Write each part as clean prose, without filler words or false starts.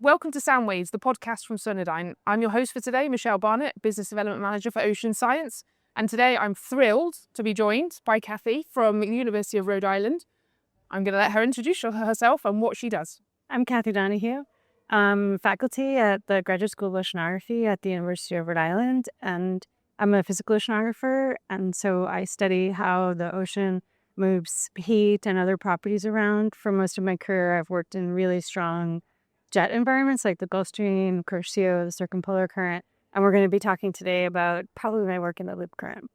Welcome to Soundwaves, the podcast from Sonodine. I'm your host for today, Michelle Barnett, Business Development Manager for Ocean Science. And today I'm thrilled to be joined by Kathy from the University of Rhode Island. I'm going to let her introduce herself and what she does. I'm Kathy Donohue. I'm faculty at the Graduate School of Oceanography at the University of Rhode Island, and I'm a physical oceanographer, and so I study how the ocean moves heat and other properties around. For most of my career, I've worked in really strong jet environments like the Gulf Stream, Curcio, the circumpolar current, and we're going to be talking today about probably my work in the loop current.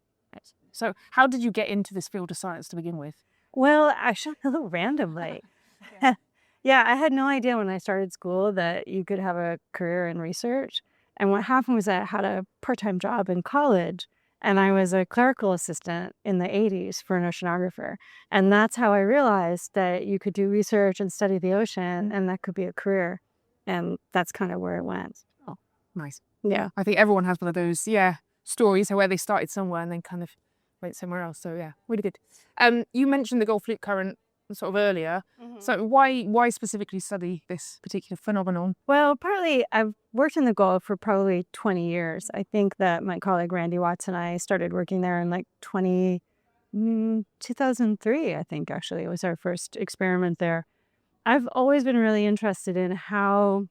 So how did you get into this field of science to begin with? Well, actually, a little randomly. Yeah, I had no idea when I started school that you could have a career in research. And what happened was I had a part-time job in college, and I was a clerical assistant in the 80s for an oceanographer. And that's how I realized that you could do research and study the ocean, and that could be a career. And that's kind of where it went. Oh, nice. Yeah. I think everyone has one of those, stories where they started somewhere and then kind of went somewhere else. So yeah, really good. You mentioned the Gulf Loop current sort of earlier. Mm-hmm. So why specifically study this particular phenomenon? Well, partly I've worked in the Gulf for probably 20 years. I think that my colleague Randy Watts and I started working there in like 2003, I think actually. It was our first experiment there. I've always been really interested in how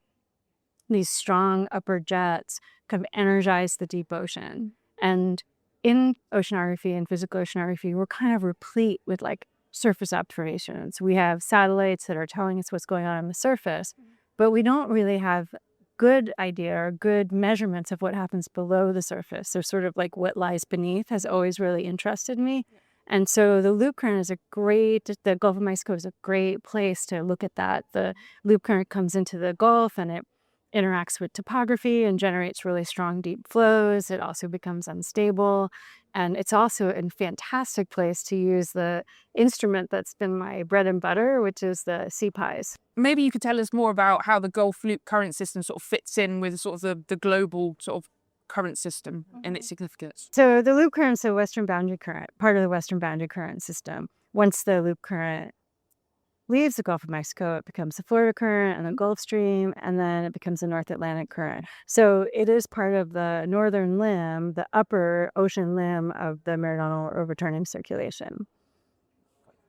these strong upper jets kind of energize the deep ocean. And in oceanography and physical oceanography, we're kind of replete with like surface observations. We have satellites that are telling us what's going on the surface, but we don't really have good idea or good measurements of what happens below the surface. So sort of like what lies beneath has always really interested me. And so the loop current the Gulf of Mexico is a great place to look at that. The loop current comes into the Gulf and it interacts with topography and generates really strong deep flows. It also becomes unstable. And it's also a fantastic place to use the instrument that's been my bread and butter, which is the CPIs. Maybe you could tell us more about how the Gulf Loop current system sort of fits in with sort of the global sort of current system and its significance. So the loop current is the western boundary current, part of the western boundary current system. Once the loop current leaves the Gulf of Mexico, it becomes the Florida current and the Gulf Stream, and then it becomes the North Atlantic current. So it is part of the northern limb, the upper ocean limb of the meridional overturning circulation.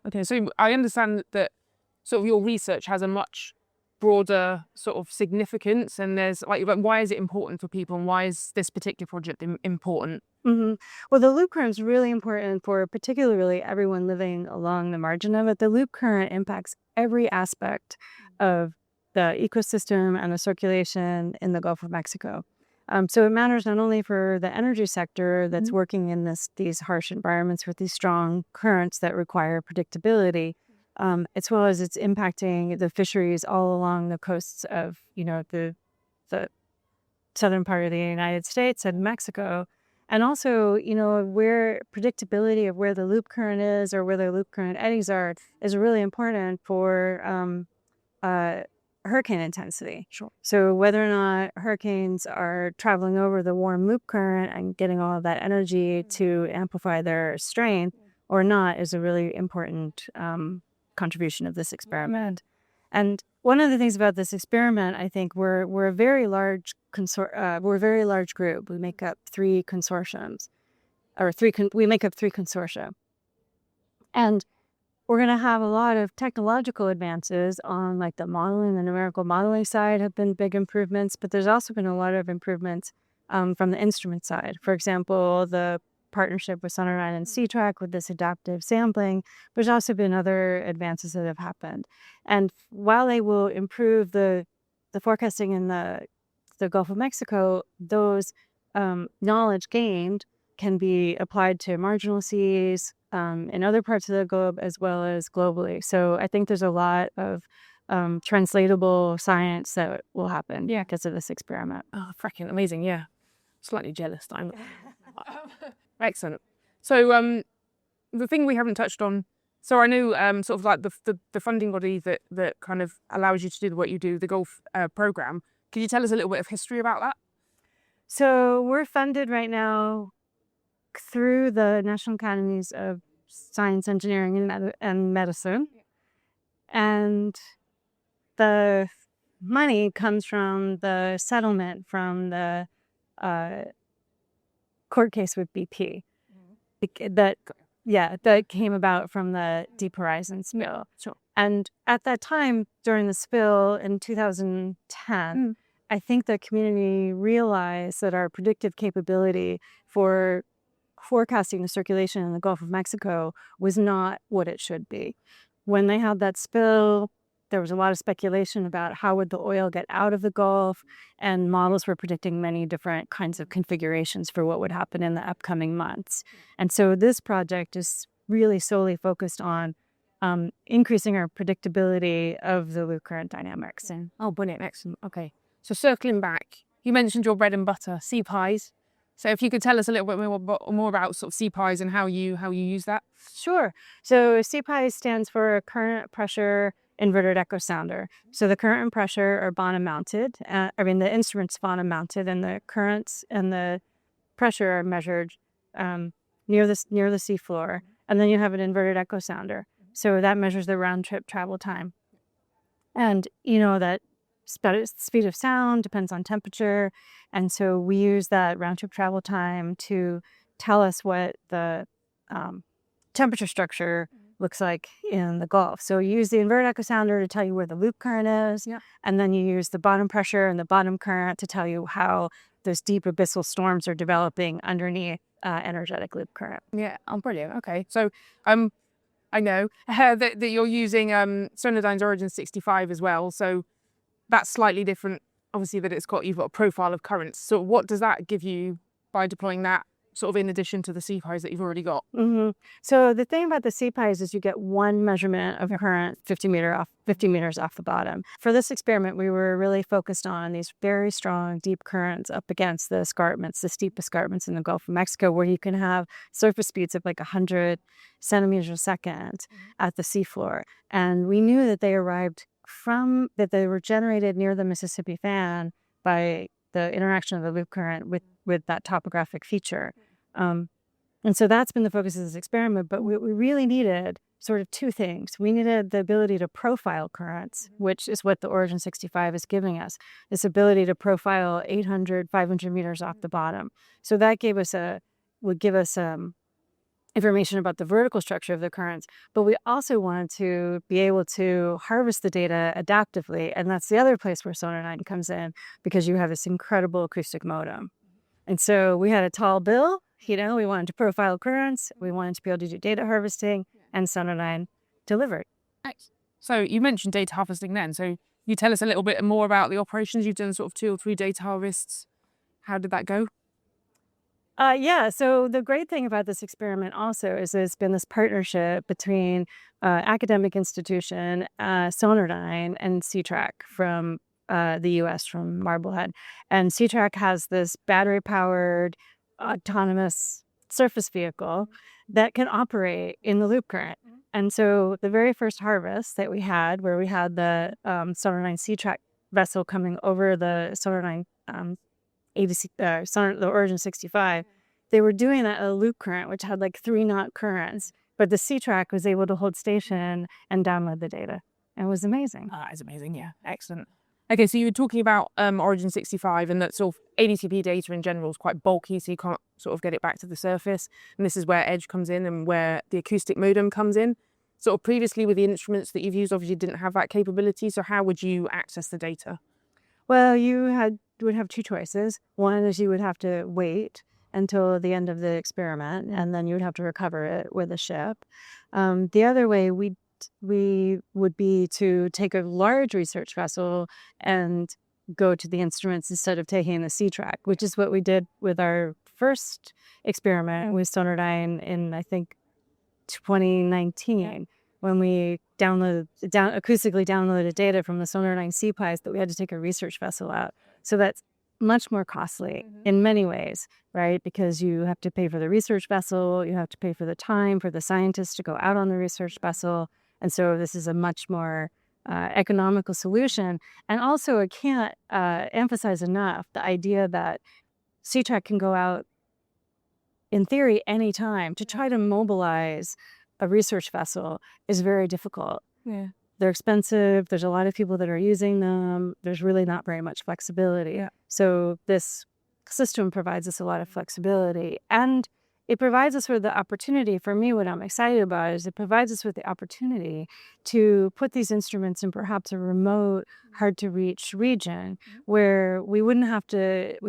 Okay, so I understand that sort of your research has a much broader sort of significance, and there's like why is it important for people, and why is this particular project important? Mm-hmm. Well, the loop current is really important for particularly everyone living along the margin of it. The loop current impacts every aspect of the ecosystem and the circulation in the Gulf of Mexico. So it matters not only for the energy sector that's working in these harsh environments with these strong currents that require predictability, as well as it's impacting the fisheries all along the coasts of, the southern part of the United States and Mexico. And also, where predictability of where the loop current is or where the loop current eddies are is really important for hurricane intensity. Sure. So whether or not hurricanes are traveling over the warm loop current and getting all of that energy to amplify their strength or not is a really important contribution of this experiment. And one of the things about this experiment, I think, we're a very large group. We make up three consortiums, we make up three consortia, and we're going to have a lot of technological advances on like the modeling, the numerical modeling side have been big improvements, but there's also been a lot of improvements from the instrument side. For example, the partnership with Sonodine and C-Track with this adaptive sampling. There's also been other advances that have happened. And while they will improve the forecasting in the Gulf of Mexico, those knowledge gained can be applied to marginal seas in other parts of the globe as well as globally. So I think there's a lot of translatable science that will happen because of this experiment. Oh, freaking amazing. Yeah. Slightly jealous. Excellent. So the thing we haven't touched on, so I know sort of like the funding body that kind of allows you to do the work you do, the Gulf program. Can you tell us a little bit of history about that? So we're funded right now through the National Academies of Science, Engineering, and Medicine. And the money comes from the settlement from the court case with BP that came about from the Deep Horizon spill. Sure. And at that time, during the spill in 2010, I think the community realized that our predictive capability for forecasting the circulation in the Gulf of Mexico was not what it should be. When they had that spill, there was a lot of speculation about how would the oil get out of the Gulf, and models were predicting many different kinds of configurations for what would happen in the upcoming months. And so this project is really solely focused on increasing our predictability of the loop current dynamics. And Oh, brilliant. Excellent. Okay. So circling back, you mentioned your bread and butter, sea pies. So if you could tell us a little bit more about sort of sea pies and how you use that. Sure. So CPI stands for current pressure inverted echo sounder. So the current and pressure are bottom mounted. The instrument's bottom mounted, and the currents and the pressure are measured near the seafloor. And then you have an inverted echo sounder. So that measures the round trip travel time. And you know that speed of sound depends on temperature. And so we use that round trip travel time to tell us what the temperature structure looks like in the Gulf. So you use the inverted echo sounder to tell you where the loop current is. Yeah. And then you use the bottom pressure and the bottom current to tell you how those deep abyssal storms are developing underneath energetic loop current. Yeah. Oh, brilliant. Okay. So I know that you're using Sonodyne's Origin 65 as well. So that's slightly different, obviously, that you've got a profile of currents. So what does that give you by deploying that sort of in addition to the CPIs that you've already got? So the thing about the CPIs is you get one measurement of current 50 meters off the bottom. For this experiment, we were really focused on these very strong deep currents up against the escarpments, the steep escarpments in the Gulf of Mexico, where you can have surface speeds of like 100 centimeters a second at the seafloor. And we knew that they they were generated near the Mississippi fan by the interaction of the loop current with that topographic feature. And so that's been the focus of this experiment. But what we really needed sort of two things. We needed the ability to profile currents, which is what the Origin 65 is giving us, this ability to profile 800, 500 meters off the bottom. So that would give us information about the vertical structure of the currents, but we also wanted to be able to harvest the data adaptively. And that's the other place where Sonodyne comes in, because you have this incredible acoustic modem. And so we had a tall bill, we wanted to profile currents, we wanted to be able to do data harvesting, and Sonodyne delivered. So you mentioned data harvesting then. So you tell us a little bit more about the operations. You've done sort of 2 or 3 data harvests. How did that go? So the great thing about this experiment also is it's been this partnership between academic institution, Sonodyne, and CTRAC from the U.S., from Marblehead. And CTRAC has this battery-powered autonomous surface vehicle that can operate in the loop current. And so the very first harvest that we had, where we had the Sonodyne CTRAC vessel coming over the Sonodyne the Origin 65, they were doing that at a loop current, which had like 3 knot currents, but the CTRAC was able to hold station and download the data. It was amazing. It's amazing. Yeah. Excellent. Okay. So you were talking about Origin 65, and that sort of ADTP data in general is quite bulky, so you can't sort of get it back to the surface. And this is where Edge comes in and where the acoustic modem comes in. Sort of previously with the instruments that you've used, obviously didn't have that capability. So how would you access the data? Well, you would have 2 choices. One is you would have to wait until the end of the experiment, and then you would have to recover it with a ship. The other way we would be to take a large research vessel and go to the instruments instead of taking the CTRAC, which is what we did with our first experiment with Sonodyne in, I think, 2019. When we acoustically downloaded data from the Sonodyne CPIs, that we had to take a research vessel out. So that's much more costly in many ways, right? Because you have to pay for the research vessel, you have to pay for the time for the scientists to go out on the research vessel. And so this is a much more economical solution. And also, I can't emphasize enough the idea that CTRAC can go out, in theory, anytime. To try to mobilize a research vessel is very difficult. Yeah. they're expensive. There's a lot of people that are using them. There's really not very much flexibility. Yeah. So this system provides us a lot of flexibility, and it provides us with the opportunity. For me, what I'm excited about is it provides us with the opportunity to put these instruments in perhaps a remote, hard to reach region where we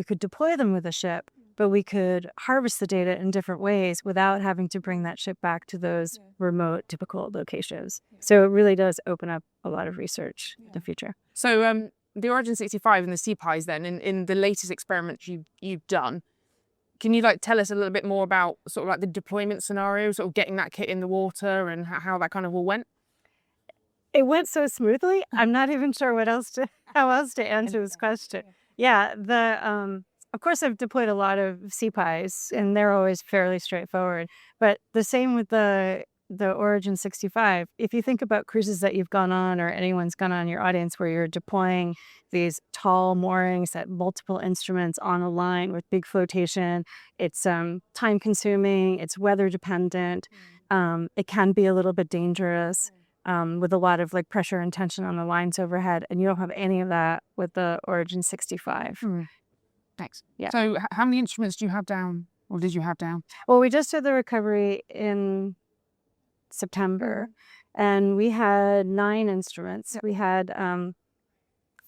could deploy them with a ship, but we could harvest the data in different ways without having to bring that ship back to those remote, difficult locations. So it really does open up a lot of research in the future. So the Origin 65 and the CPIs then, in the latest experiments you've done, can you tell us a little bit more about sort of the deployment scenario, sort of getting that kit in the water and how that kind of all went? It went so smoothly. I'm not even sure how else to answer this question. Yeah, of course I've deployed a lot of CPIs and they're always fairly straightforward. But the same with the Origin 65. If you think about cruises that you've gone on or anyone's gone on in your audience where you're deploying these tall moorings at multiple instruments on a line with big flotation, it's time consuming, it's weather dependent, it can be a little bit dangerous. With a lot of pressure and tension on the lines overhead, and you don't have any of that with the Origin 65. Thanks. Yeah. So how many instruments do you have down, or did you have down? Well, we just did the recovery in September, and we had 9 instruments. Yep. We had 5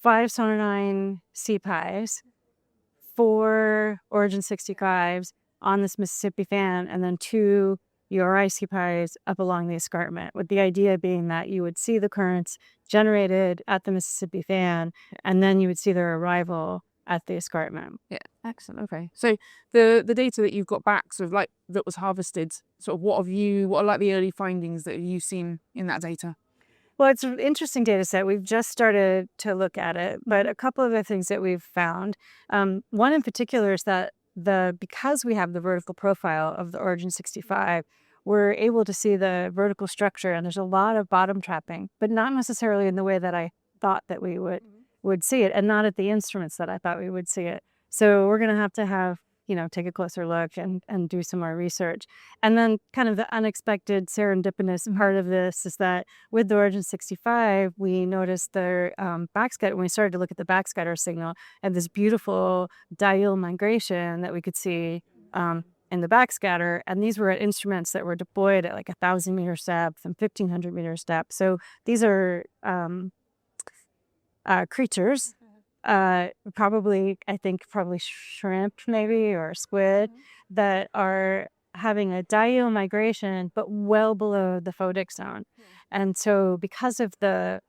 Sonardyne CPIs, 4 Origin 65s on this Mississippi fan, and then 2 URI CPIs up along the escarpment, with the idea being that you would see the currents generated at the Mississippi fan, and then you would see their arrival at the escarpment. Yeah, excellent. Okay, so the data that you've got back, sort of that was harvested, sort of what are the early findings that you've seen in that data? Well, it's an interesting data set. We've just started to look at it, but a couple of the things that we've found, one in particular is that because we have the vertical profile of the Origin 65, we're able to see the vertical structure, and there's a lot of bottom trapping, but not necessarily in the way that I thought that we would see it, and not at the instruments that I thought we would see it. So we're going to have take a closer look and do some more research. And then kind of the unexpected serendipitous part of this is that with the Origin 65, we noticed the backscatter, when we started to look at the backscatter signal, and this beautiful diel migration that we could see in the backscatter. And these were instruments that were deployed at 1,000 meters depth and 1,500 meters depth. So these are creatures, probably shrimp maybe, or squid, that are having a diel migration, but well below the photic zone. And so because of the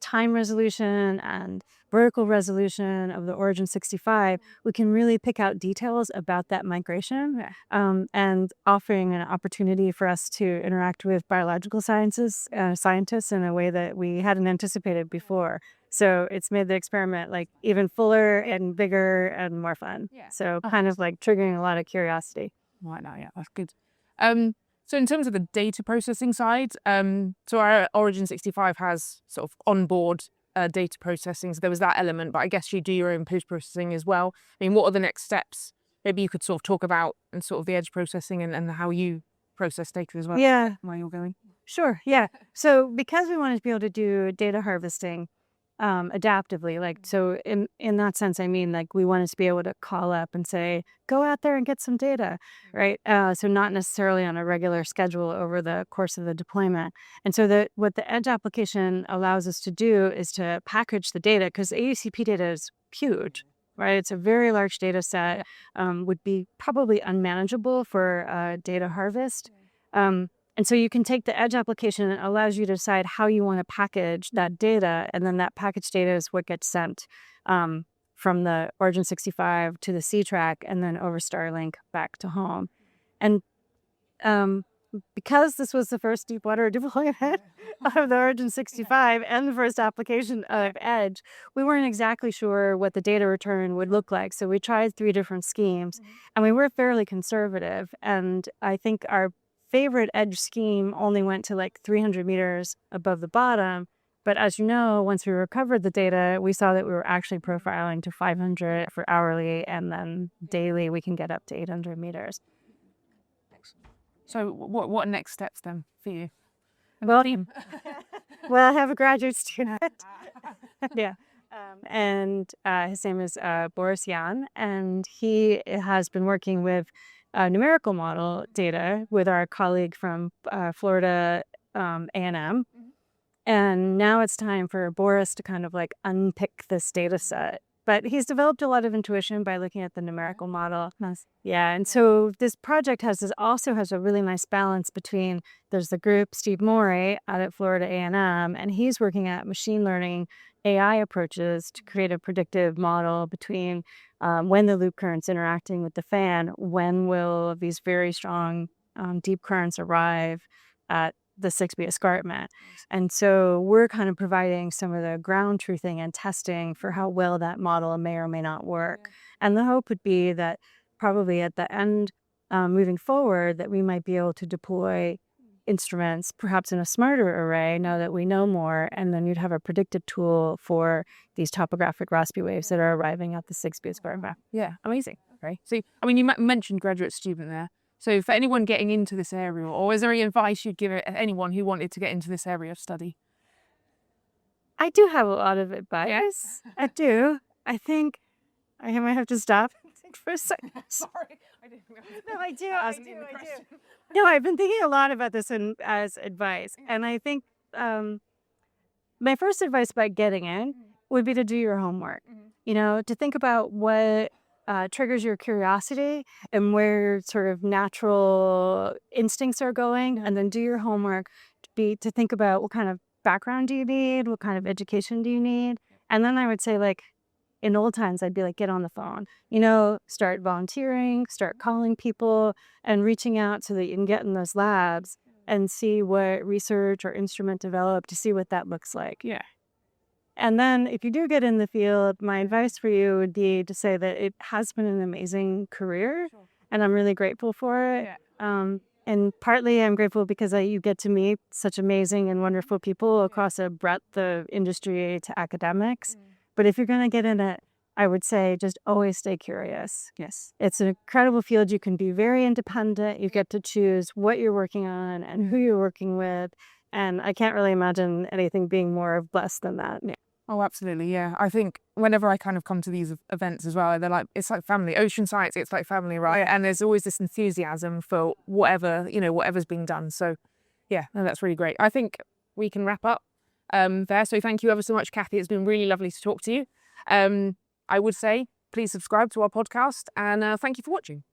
time resolution and vertical resolution of the Origin 65, we can really pick out details about that migration, and offering an opportunity for us to interact with biological scientists in a way that we hadn't anticipated before. So it's made the experiment even fuller and bigger and more fun. Yeah. So kind of triggering a lot of curiosity. Right now, yeah, that's good. So in terms of the data processing side, so our Origin 65 has sort of onboard data processing, so there was that element, but I guess you do your own post-processing as well. I mean, what are the next steps? Maybe you could sort of talk about and sort of the edge processing and how you process data as well. Yeah. Where you're going. Sure, yeah. So because we wanted to be able to do data harvesting adaptively, so in that sense, I mean, we wanted to be able to call up and say, go out there and get some data, right? So not necessarily on a regular schedule over the course of the deployment. And so what the Edge application allows us to do is to package the data, because AUCP data is huge, right? It's a very large data set, would be probably unmanageable for data harvest. And so you can take the Edge application, and it allows you to decide how you want to package that data. And then that package data is what gets sent from the Origin 65 to the C-Track and then over Starlink back to home. And because this was the first deep water deployment of the Origin 65 and the first application of Edge, we weren't exactly sure what the data return would look like. So we tried 3 different schemes, and we were fairly conservative. And I think our favorite Edge scheme only went to 300 meters above the bottom. But as you know, once we recovered the data, we saw that we were actually profiling to 500 for hourly, and then daily we can get up to 800 meters. So what are next steps then for you? Well, Well, I have a graduate student. Yeah. And his name is Boris Jan, and he has been working with numerical model data with our colleague from Florida A&M. And now it's time for Boris to kind of like unpick this data set. But he's developed a lot of intuition by looking at the numerical model. Nice. Yeah, and so this project also has a really nice balance between there's the group Steve Morey out at Florida A&M, and he's working at machine learning AI approaches to create a predictive model between when the loop current's interacting with the fan, when will these very strong deep currents arrive at the 6B escarpment. And so we're kind of providing some of the ground truthing and testing for how well that model may or may not work. And the hope would be that probably at the end, moving forward, that we might be able to deploy instruments, perhaps in a smarter array, now that we know more, and then you'd have a predictive tool for these topographic Rossby waves that are arriving at the 6B escarpment. Yeah, amazing. Okay. So, I mean, you mentioned graduate student there. So for anyone getting into this area, or is there any advice you'd give anyone who wanted to get into this area of study? I do have a lot of advice. Yes. I do. I think I might have to stop for a second. Sorry, I didn't realize. No, I do. No, I've been thinking a lot about this as advice. And I think my first advice about getting in would be to do your homework. You know, to think about what triggers your curiosity and where sort of natural instincts are going, and then do your homework to think about what kind of background do you need, what kind of education do you need. And then I would say, like, in old times, I'd be like, get on the phone, you know, start volunteering, start calling people and reaching out so that you can get in those labs and see what research or instrument developed, to see what that looks like. Yeah. And then if you do get in the field, my advice for you would be to say that it has been an amazing career, and I'm really grateful for it. And partly I'm grateful because you get to meet such amazing and wonderful people across a breadth of industry to academics. But if you're going to get in it, I would say just always stay curious. Yes. It's an incredible field. You can be very independent. You get to choose what you're working on and who you're working with. And I can't really imagine anything being more blessed than that. Yeah. Oh, absolutely. Yeah. I think whenever I kind of come to these events as well, they're like, it's like family. Ocean science, it's like family, right? And there's always this enthusiasm for whatever, whatever's being done. So yeah, no, that's really great. I think we can wrap up there. So thank you ever so much, Kathy. It's been really lovely to talk to you. I would say please subscribe to our podcast, and thank you for watching.